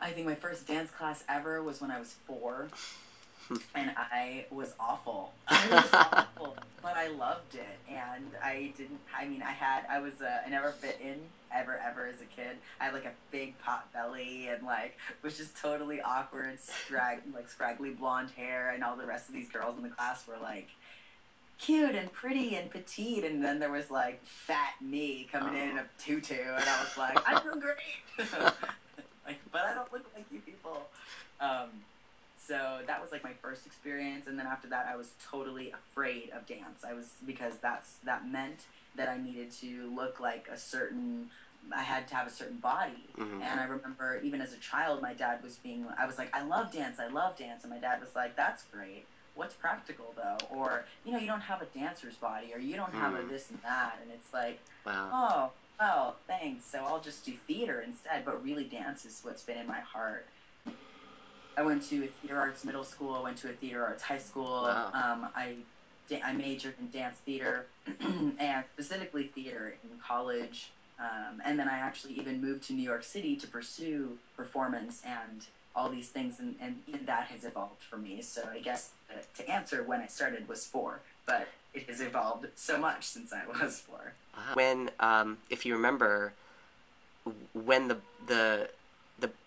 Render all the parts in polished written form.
I think my first dance class ever was when I was 4, and I was awful. I was awful, but I loved it, and I didn't. I mean, I never fit in ever as a kid. I had like a big pot belly, and like was just totally awkward, scraggly blonde hair, and all the rest of these girls in the class were like cute and pretty and petite, and then there was like fat me coming in a tutu, and I was like, I feel great. Like, but I don't look like you people. So that was like my first experience, and then after that, I was totally afraid of dance. Because that meant that I needed to look like I had to have a certain body. Mm-hmm. And I remember even as a child, my dad I was like, I love dance, and my dad was like, that's great. What's practical though? Or, you don't have a dancer's body, or you don't have a this and that, and it's like, wow. Oh, thanks. So I'll just do theater instead. But really, dance is what's been in my heart. I went to a theater arts middle school. I went to a theater arts high school. Wow. I majored in dance theater and specifically theater in college. And then I actually even moved to New York City to pursue performance and all these things. And even that has evolved for me. So I guess to answer when I started was 4. But it has evolved so much since I was 4. When, if you remember, when the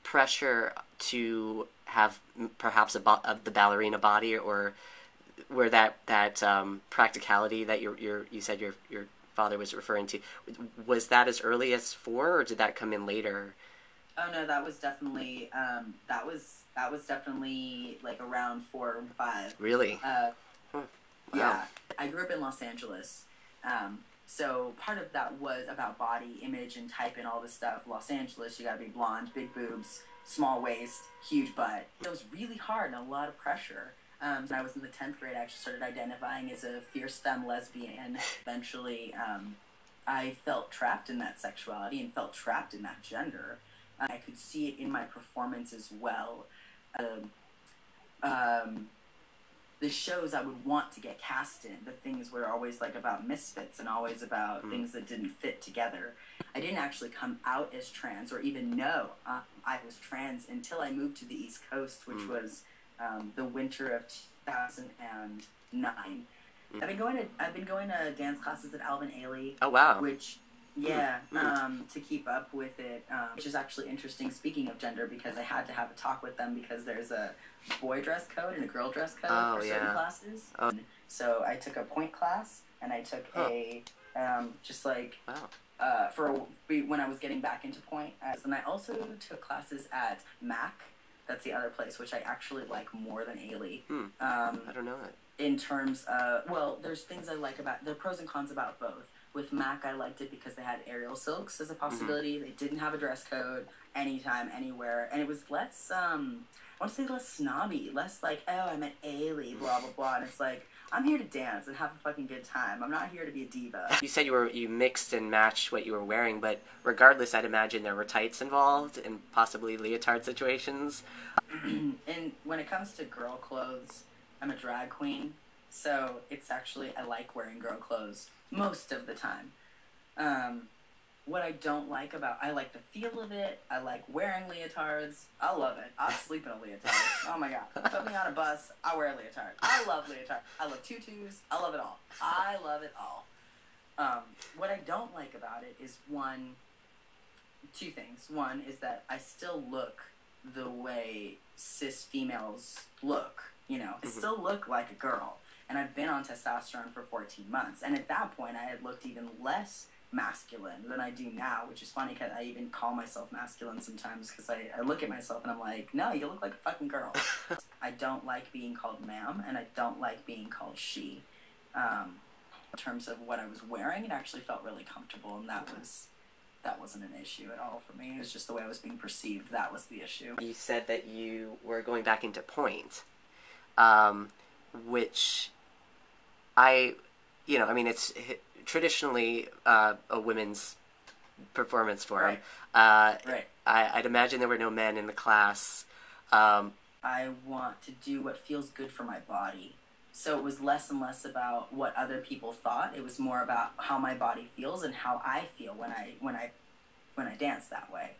pressure to have perhaps the ballerina body, or where that practicality that you said your father was referring to, was that as early as 4, or did that come in later? Oh no, that was definitely like around 4 or 5. Really? Wow. Yeah, I grew up in Los Angeles, so part of that was about body image and type and all this stuff. Los Angeles, you gotta be blonde, big boobs, small waist, huge butt. It was really hard and a lot of pressure. When I was in the 10th grade, I actually started identifying as a fierce femme lesbian. Eventually, I felt trapped in that sexuality and felt trapped in that gender. I could see it in my performance as well. The shows I would want to get cast in, the things were always like about misfits and always about things that didn't fit together. I didn't actually come out as trans or even know I was trans until I moved to the East Coast, which was the winter of 2009. I've been going to dance classes at Alvin Ailey. Oh wow! Which to keep up with it, which is actually interesting. Speaking of gender, because I had to have a talk with them because there's a boy dress code and a girl dress code for certain classes. Oh. So I took a point class and I took a when I was getting back into point, and I also took classes at Mac. That's the other place, which I actually like more than Ailey. I don't know that. In terms of, there's things I like about, there are pros and cons about both. With Mac, I liked it because they had aerial silks as a possibility. Mm-hmm. They didn't have a dress code anytime, anywhere. And it was less, I want to say less snobby. Less like, oh, I'm at Ailey, blah, blah, blah. And it's like, I'm here to dance and have a fucking good time. I'm not here to be a diva. You said you mixed and matched what you were wearing, but regardless, I'd imagine there were tights involved and possibly leotard situations. And when it comes to girl clothes, I'm a drag queen. So it's actually, I like wearing girl clothes most of the time. What I don't like I like the feel of it. I like wearing leotards. I love it. I'll sleep in a leotard. Oh my god. Put me on a bus, I'll wear a leotard. I love leotard. I love tutus. I love it all. I love it all. What I don't like about it is two things. One is that I still look the way cis females look. I still look like a girl. And I've been on testosterone for 14 months. And at that point, I had looked even less masculine than I do now, which is funny because I even call myself masculine sometimes because I look at myself and I'm like, no, you look like a fucking girl. I don't like being called ma'am, and I don't like being called she. In terms of what I was wearing, it actually felt really comfortable, and that wasn't an issue at all for me. It was just the way I was being perceived. That was the issue. You said that you were going back into point, which it's traditionally a women's performance form. Right. I'd imagine there were no men in the class. I want to do what feels good for my body. So it was less and less about what other people thought. It was more about how my body feels and how I feel when I dance that way.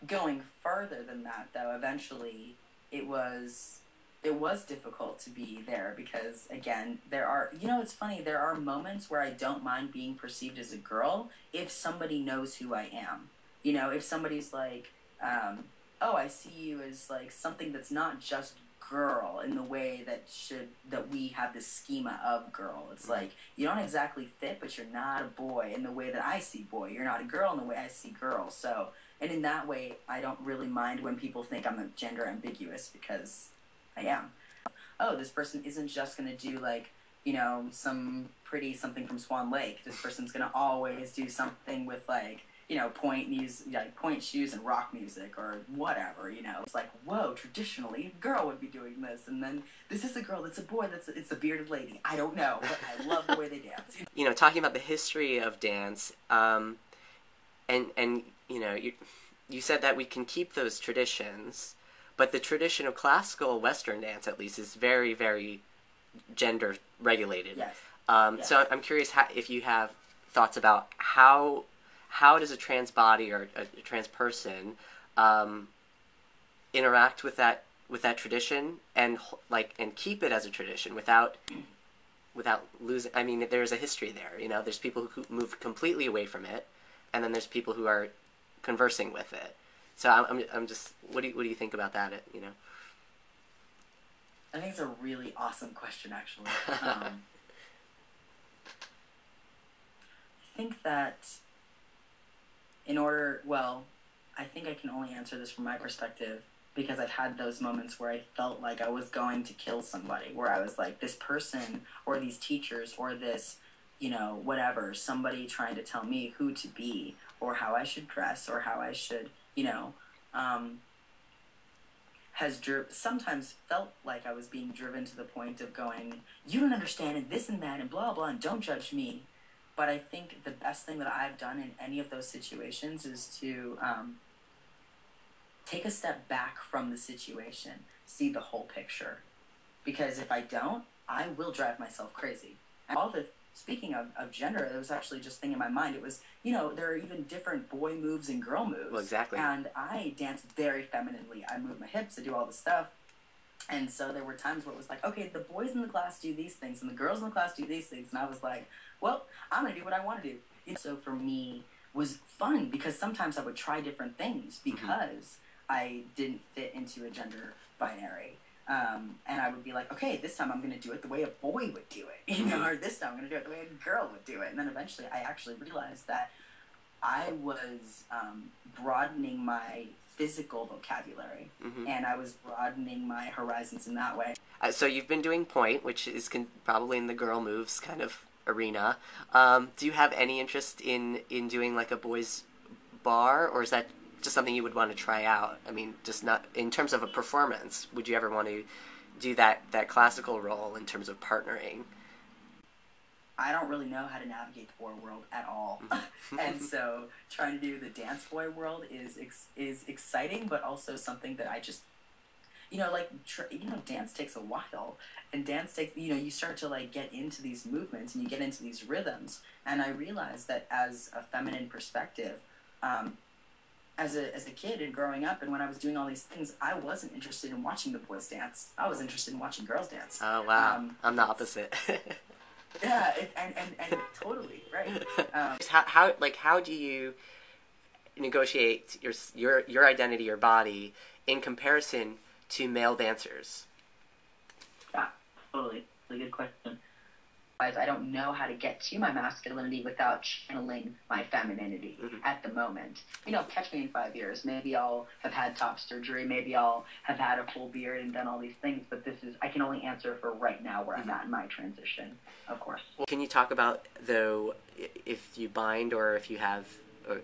Going further than that, though, eventually it was it was difficult to be there because, again, there are, it's funny, there are moments where I don't mind being perceived as a girl if somebody knows who I am. If somebody's like, oh, I see you as like something that's not just girl in the way that we have this schema of girl. It's like you don't exactly fit, but you're not a boy in the way that I see boy. You're not a girl in the way I see girl. So, and in that way, I don't really mind when people think I'm gender ambiguous because I am. Oh, this person isn't just gonna do like, some pretty something from Swan Lake. This person's gonna always do something with like, point music, like point shoes and rock music or whatever. It's like, whoa, traditionally a girl would be doing this, and then this is a girl that's a boy, it's a bearded lady. I don't know, but I love the way they dance. Talking about the history of dance, and you said that we can keep those traditions, but the tradition of classical Western dance, at least, is very, very gender regulated. Yes. Yes. So I'm curious if you have thoughts about how does a trans body or a trans person interact with that tradition and keep it as a tradition without losing. I mean, there's a history there. There's people who move completely away from it, and then there's people who are conversing with it. So I'm just, what do you think about that? I think it's a really awesome question, actually. I think that I think I can only answer this from my perspective because I've had those moments where I felt like I was going to kill somebody, where I was like, this person or these teachers or this, whatever, somebody trying to tell me who to be or how I should dress or how I should, has sometimes felt like I was being driven to the point of going, you don't understand and this and that and blah, blah, and don't judge me. But I think the best thing that I've done in any of those situations is to take a step back from the situation, see the whole picture. Because if I don't, I will drive myself crazy. And speaking of gender, there was actually just thing in my mind. It was, there are even different boy moves and girl moves. Well, exactly. And I dance very femininely. I move my hips, I do all this stuff. And so there were times where it was like, okay, the boys in the class do these things and the girls in the class do these things. And I was like, well, I'm going to do what I want to do. So for me was fun because sometimes I would try different things because I didn't fit into a gender binary. And I would be like, okay, this time I'm going to do it the way a boy would do it, or this time I'm going to do it the way a girl would do it. And then eventually I actually realized that I was broadening my physical vocabulary, and I was broadening my horizons in that way. So you've been doing point, which is probably in the girl moves kind of arena. Do you have any interest in doing like a boys bar, or is that just something you would want to try out? I mean, just not in terms of a performance. Would you ever want to do that classical role in terms of partnering? I don't really know how to navigate the boy world at all. And so trying to do the dance boy world is exciting, but also something that I just, dance takes a while, and dance takes, you start to like get into these movements and you get into these rhythms. And I realized that as a feminine perspective, as a kid and growing up, and when I was doing all these things, I wasn't interested in watching the boys dance. I was interested in watching girls dance. Oh wow, I'm the opposite. Yeah, and totally right. How do you negotiate your identity, your body, in comparison to male dancers? Yeah, totally. Really good question. I don't know how to get to my masculinity without channeling my femininity at the moment. Catch me in 5 years. Maybe I'll have had top surgery. Maybe I'll have had a full beard and done all these things. But I can only answer for right now where I'm at in my transition, of course. Well, can you talk about, though, if you bind or if you have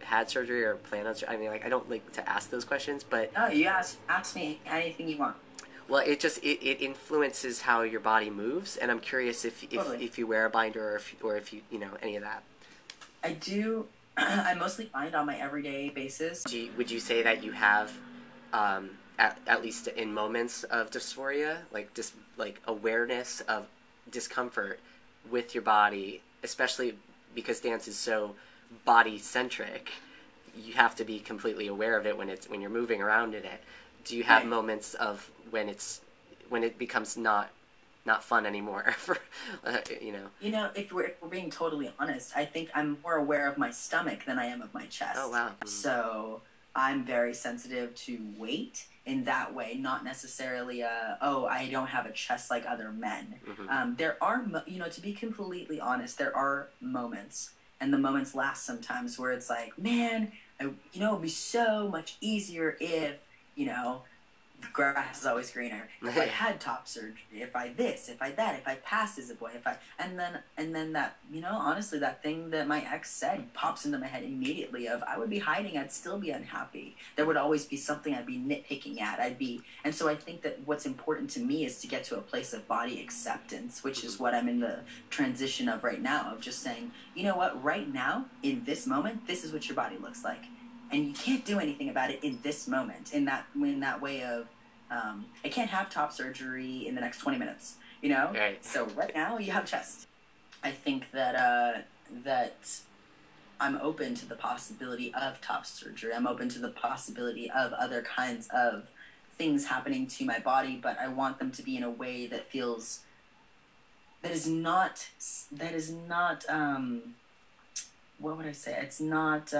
had surgery or plan on surgery? I mean, I don't like to ask those questions, but... No, you ask me anything you want. Well, it influences how your body moves, and I'm curious if you wear a binder or if you any of that. I do. I mostly bind on my everyday basis. Would you say that you have, at least in moments of dysphoria, like awareness of discomfort with your body, especially because dance is so body centric, you have to be completely aware of it when you're moving around in it. Do you have moments of when it becomes not fun anymore? For if we're being totally honest, I think I'm more aware of my stomach than I am of my chest. Oh wow! So I'm very sensitive to weight in that way, not necessarily I don't have a chest like other men. There are to be completely honest, there are moments, and the moments last sometimes, where it's like, man, it'd be so much easier if the grass is always greener. If I had top surgery, if I this, if I that, if I passed as a boy, and then that, honestly, that thing that my ex said pops into my head immediately of, I would be hiding, I'd still be unhappy. There would always be something I'd be nitpicking at. And so I think that what's important to me is to get to a place of body acceptance, which is what I'm in the transition of right now, of just saying, you know what, right now, in this moment, this is what your body looks like. And you can't do anything about it in this moment, in that way of, I can't have top surgery in the next 20 minutes, Right. So right now you have chest. I think that I'm open to the possibility of top surgery. I'm open to the possibility of other kinds of things happening to my body, but I want them to be in a way that is not, what would I say? It's not,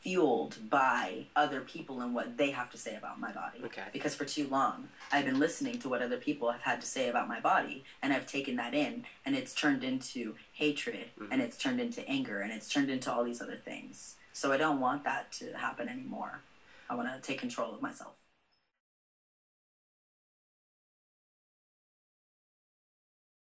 fueled by other people and what they have to say about my body. Okay. Because for too long, I've been listening to what other people have had to say about my body, and I've taken that in, and it's turned into hatred, and it's turned into anger, and it's turned into all these other things. So I don't want that to happen anymore. I want to take control of myself.